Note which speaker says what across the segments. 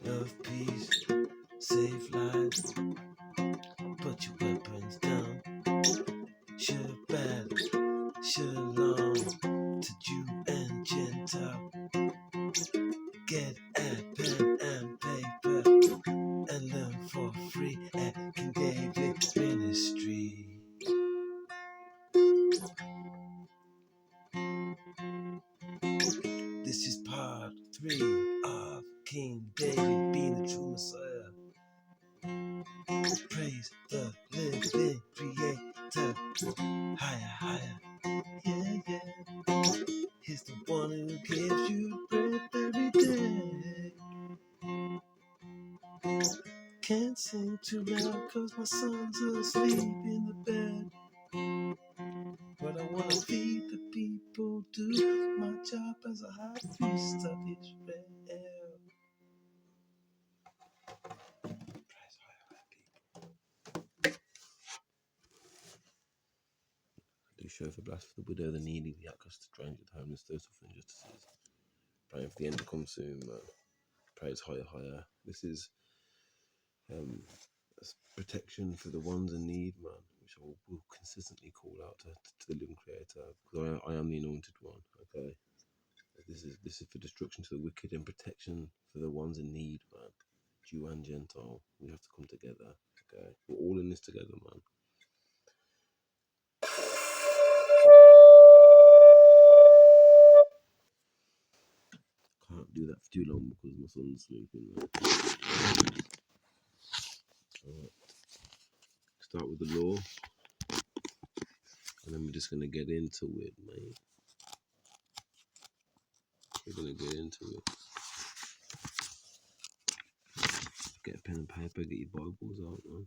Speaker 1: of peace, save lives, put your weapons down. Shabbat, shalom to Jew and Gentile. Get a pen and paper and learn for free at King David Ministry. This is part 3 of King David being the true Messiah. Praise the living creator. Higher, higher, yeah, yeah. He's the one who gives you breath every day. Can't sing too loud cause my son's asleep in the bed. But I wanna feed the people, do my job as a high priest of Israel. Do show for blast for the widow, the needy, the outcast, the stranger, the homeless, those suffering injustices. Praying for the end to come soon, man. Praise higher, higher. This is protection for the ones in need, man, which I will consistently call out to the living creator, because I am the anointed one, okay? This is for destruction to the wicked and protection for the ones in need, man. Jew and Gentile, we have to come together, okay? We're all in this together, man. Can't do that for too long because my son's sleeping, man. Alright. Start with the law, and then we're just going to get into it, man. We're going to get into it. Get a pen and paper, get your Bibles out, man.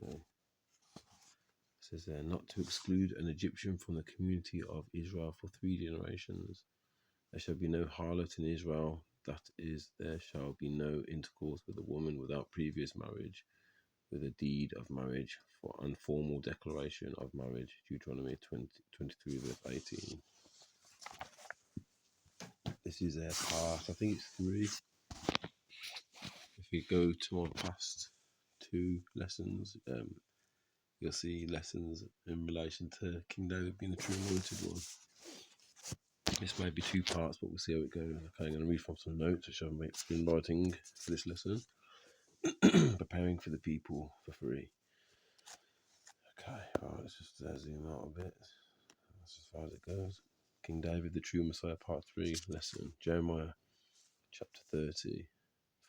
Speaker 1: Okay. It says there, not to exclude an Egyptian from the community of Israel for 3 generations. There shall be no harlot in Israel, that is, there shall be no intercourse with a woman without previous marriage, with a deed of marriage for informal declaration of marriage. Deuteronomy 23 verse 18. This is a part, I think it's 3. If you go to my past 2 lessons, you'll see lessons in relation to King David being the true anointed one. This may be 2 parts, but we'll see how it goes. Okay, I'm going to read from some notes which I've been writing for this lesson. Preparing for the people for free. Okay, right, let's just zoom out a bit. That's as far as it goes. King David, the true Messiah, part 3 lesson. Jeremiah chapter 30.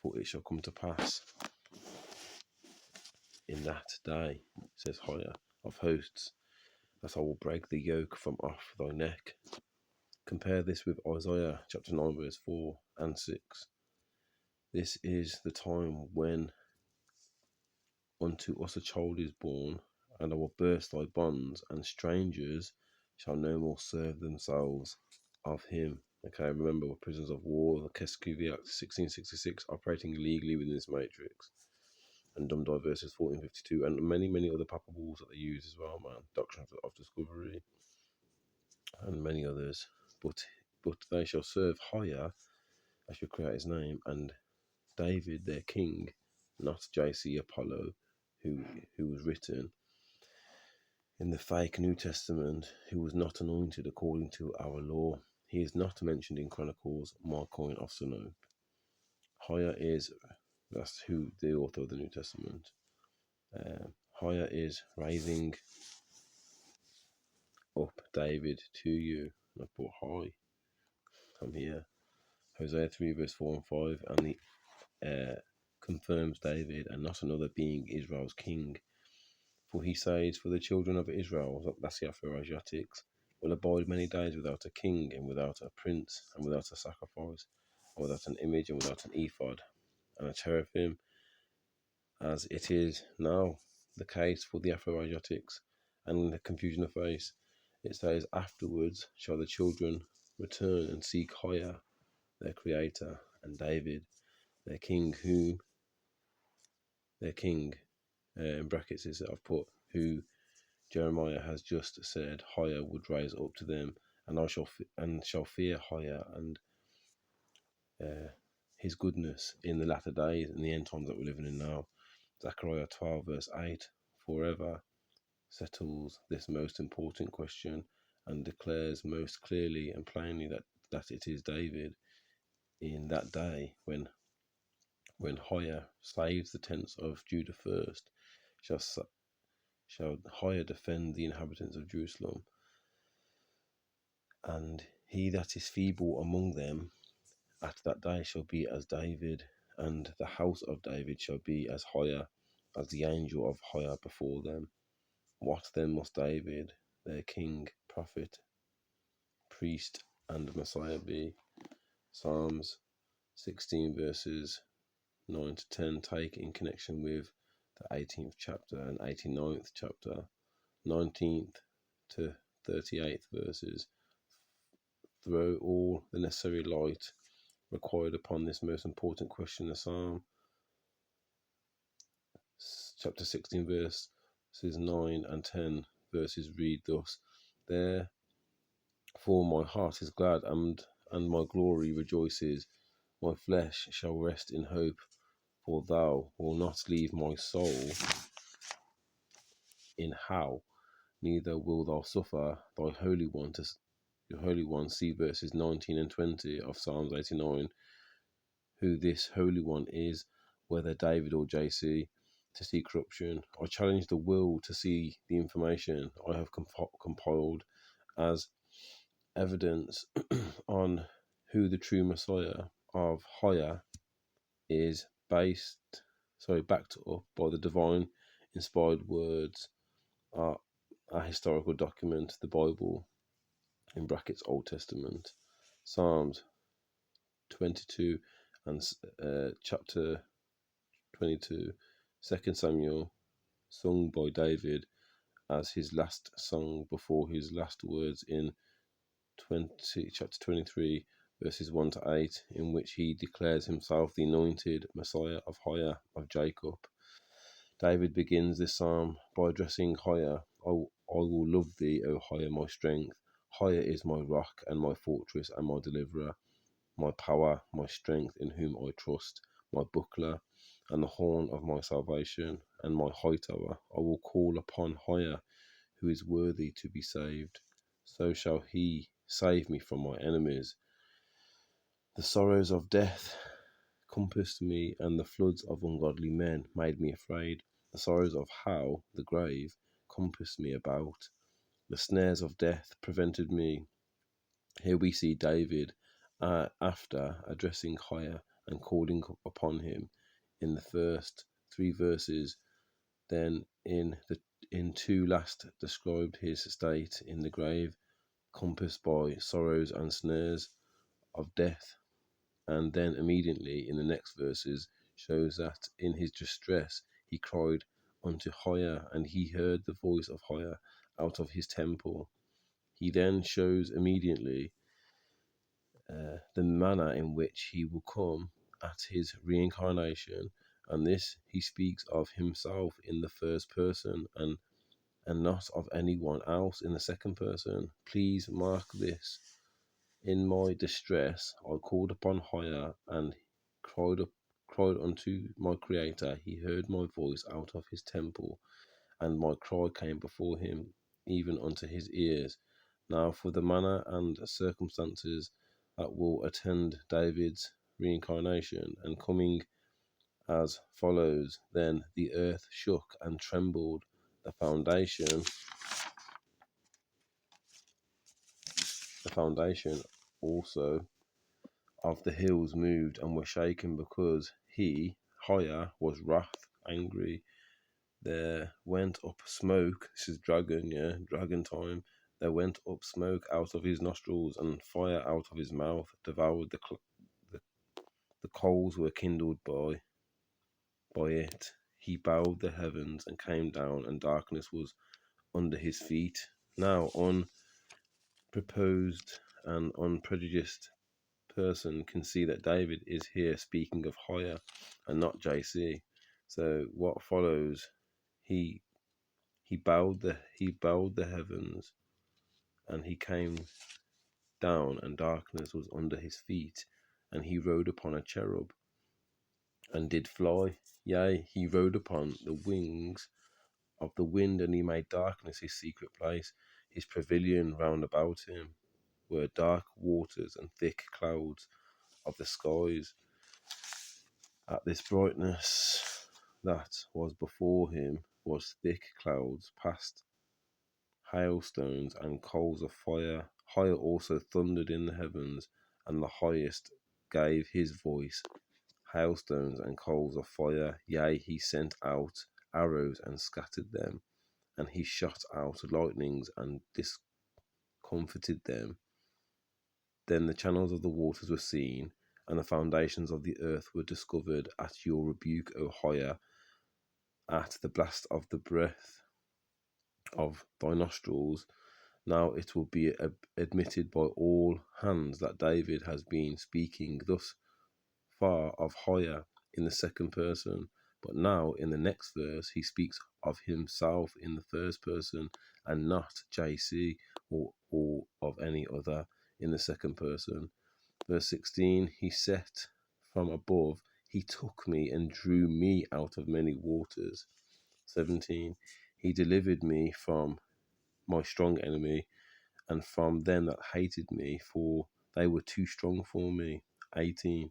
Speaker 1: For it shall come to pass in that day, says higher of hosts, that I will break the yoke from off thy neck. Compare this with Isaiah chapter 9 verse 4 and 6. This is the time when unto us a child is born, and I will burst thy bonds, and strangers shall no more serve themselves of him. Okay, remember, we're prisoners of war, the Keskuvi Act 1666, operating illegally within this matrix, and Dumb Verses 1452, and many other papables that they use as well, man. Doctrine of Discovery, and many others. But they shall serve higher, I shall create his name, and David their king, not JC Apollo, who was written in the fake New Testament, who was not anointed according to our law. He is not mentioned in Chronicles, Marcoin of Sinope. Higher is, that's who the author of the New Testament. Higher is raising up David to you. I put high. I'm here. Hosea 3 verse 4 and 5, and the confirms David and not another being Israel's king. For he says, for the children of Israel, that's the Afro-Asiatics, will abide many days without a king, and without a prince, and without a sacrifice, and without an image, and without an ephod, and a cherubim, as it is now the case for the Afro-Asiatics, and in the confusion of face. It says, afterwards shall the children return and seek higher, their creator, and David, their king, whom their king, in brackets is that I've put, who Jeremiah has just said higher would rise up to them, and shall fear higher, and his goodness in the latter days and the end times that we're living in now. Zechariah 12 verse 8 forever settles this most important question and declares most clearly and plainly that it is David in that day when Hire saves the tents of Judah first, shall Hire defend the inhabitants of Jerusalem, and he that is feeble among them at that day shall be as David, and the house of David shall be as Hire, as the angel of Hire before them. What then must David, their king, prophet, priest, and Messiah be? Psalms 16 verses 9 to 10 take in connection with the 18th chapter and 89th chapter. 19th to 38th verses throw all the necessary light required upon this most important question. The Psalm chapter 16 verses 9 and 10 verses read thus: Therefore my heart is glad, and my glory rejoices. My flesh shall rest in hope, for thou wilt not leave my soul in hell, neither will thou suffer thy Holy One to your Holy One. See verses 19 and 20 of Psalms 89. Who this Holy One is, whether David or JC, to see corruption. I challenge the will to see the information I have compiled as evidence on who the true Messiah of Hire is backed up by the divine inspired words are a historical document, the Bible, in brackets Old Testament, Psalms 22 and chapter 22, 2 Samuel, sung by David as his last song before his last words in chapter 23 verses 1 to 8, in which he declares himself the anointed Messiah of Hire of Jacob. David begins this psalm by addressing Hire. I will love thee, O Hire, my strength. Hire is my rock and my fortress and my deliverer, my power, my strength, in whom I trust, my buckler and the horn of my salvation, and my high tower. I will call upon Hire, who is worthy to be saved. So shall he save me from my enemies. The sorrows of death compassed me, and the floods of ungodly men made me afraid. The sorrows of hell, the grave, compassed me about. The snares of death prevented me. Here we see David, after addressing Hire and calling upon him in the first 3 verses, then in two last described his state in the grave, compassed by sorrows and snares of death, and then immediately in the next verses shows that in his distress he cried unto Hire, and he heard the voice of Hire out of his temple. He then shows immediately the manner in which he will come at his reincarnation, and this he speaks of himself in the first person and not of anyone else in the second person. Please mark this. In my distress I called upon Hire and cried unto my Creator. He heard my voice out of his temple, and my cry came before him, even unto his ears. Now for the manner and circumstances that will attend David's reincarnation and coming as follows. Then the earth shook and trembled, the foundation also of the hills moved and were shaken, because he, Hire, was wrath, angry. There went up smoke. This is dragon time. There went up smoke out of his nostrils, and fire out of his mouth devoured the coals were kindled by it. He bowed the heavens and came down, and darkness was under his feet. Now, unpreposed and unprejudiced person can see that David is here speaking of Hire and not JC. So what follows? He bowed the heavens, and he came down, and darkness was under his feet. and he rode upon a cherub, and did fly. Yea, he rode upon the wings of the wind, and he made darkness his secret place. His pavilion round about him were dark waters and thick clouds of the skies. At this brightness that was before him was thick clouds, past hailstones and coals of fire. Higher also thundered in the heavens, and the highest gave his voice. Hailstones and coals of fire, yea, he sent out arrows and scattered them, and he shot out lightnings and discomfited them. Then the channels of the waters were seen, and the foundations of the earth were discovered at your rebuke, O higher, at the blast of the breath of thy nostrils. Now it will be admitted by all hands that David has been speaking thus far of higher in the second person, but now in the next verse he speaks of himself in the first person, and not JC or of any other in the second person. Verse 16, he set from above, he took me and drew me out of many waters. 17, he delivered me from my strong enemy, and from them that hated me, for they were too strong for me. 18,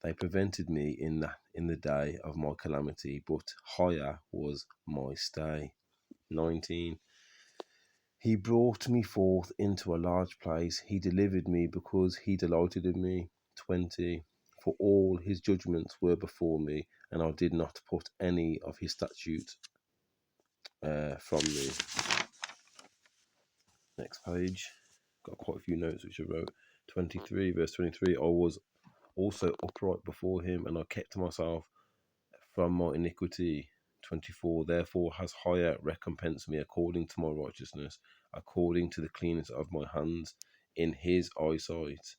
Speaker 1: they prevented me in the day of my calamity, but higher was my stay. 19, he brought me forth into a large place. He delivered me because he delighted in me. 20, for all his judgments were before me, and I did not put any of his statutes from me. Next page. Got quite a few notes which I wrote. 23, verse 23, I was also upright before him, and I kept myself from my iniquity. 24, therefore has higher recompensed me according to my righteousness, according to the cleanness of my hands in his eyesight.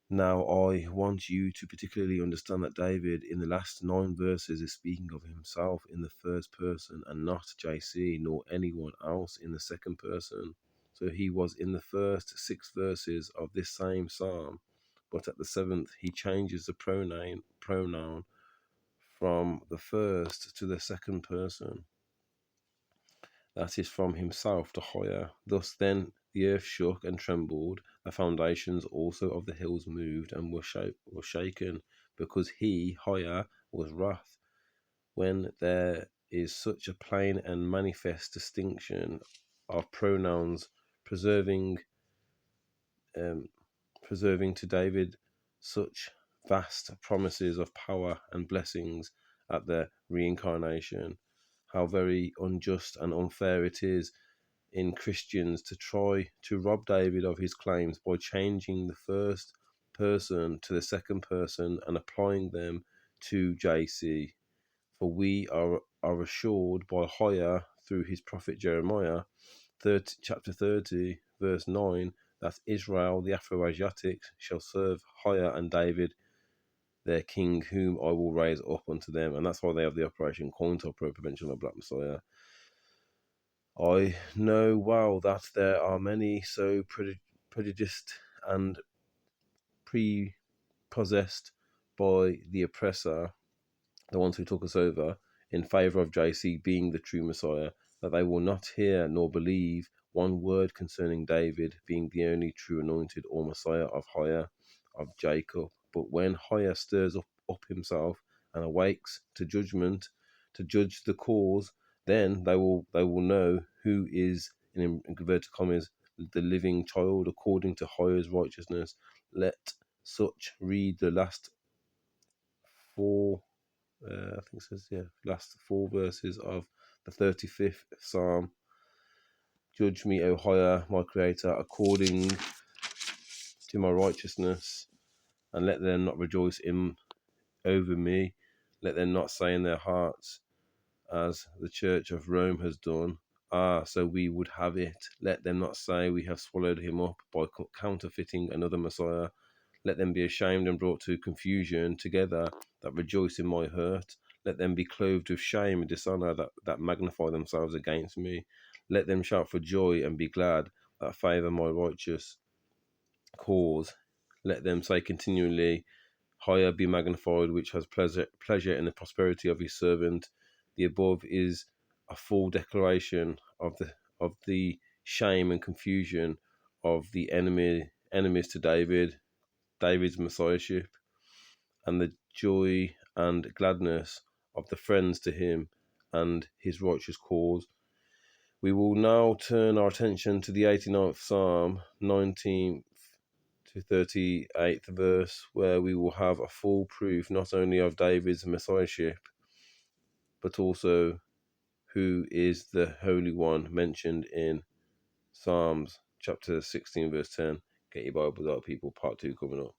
Speaker 1: Now I want you to particularly understand that David in the last 9 verses is speaking of himself in the first person, and not JC nor anyone else in the second person. So he was in the first 6 verses of this same psalm, but at the 7th he changes the pronoun from the first to the second person. That is from himself to higher. Thus then the earth shook and trembled, the foundations also of the hills moved and were shaken, because he, higher, was wrath. When there is such a plain and manifest distinction of pronouns preserving to David such vast promises of power and blessings at the reincarnation, how very unjust and unfair it is in Christians to try to rob David of his claims by changing the first person to the second person and applying them to JC. For we are assured by higher through his prophet Jeremiah, chapter 30, verse 9, that Israel, the Afro-Asiatics, shall serve higher and David, their king, whom I will raise up unto them. And that's why they have the Operation Cointopper, Prevention of Black Messiah. I know well that there are many so prejudiced and prepossessed by the oppressor, the ones who took us over, in favour of JC being the true Messiah, that they will not hear nor believe one word concerning David being the only true anointed or Messiah of higher, of Jacob. But when higher stirs up himself and awakes to judgment, to judge the cause, then they will know who is, in inverted commas, the living child according to higher's righteousness. Let such read the last 4 I think it says, last 4 verses of the 35th Psalm. Judge me, O higher, my Creator, according to my righteousness, and let them not rejoice over me. Let them not say in their hearts, as the Church of Rome has done, so we would have it. Let them not say we have swallowed him up by counterfeiting another Messiah. Let them be ashamed and brought to confusion together that rejoice in my hurt. Let them be clothed with shame and dishonour that magnify themselves against me. Let them shout for joy and be glad that favour my righteous cause. Let them say continually, higher be magnified, which has pleasure in the prosperity of his servant. The above is a full declaration of the shame and confusion of the enemies to David's messiahship, and the joy and gladness of the friends to him and his righteous cause. We will now turn our attention to the 89th Psalm, 19th to 38th verse, where we will have a full proof not only of David's messiahship, but also who is the Holy One mentioned in Psalms chapter 16 verse 10. Get your Bibles out, people. Part 2 coming up.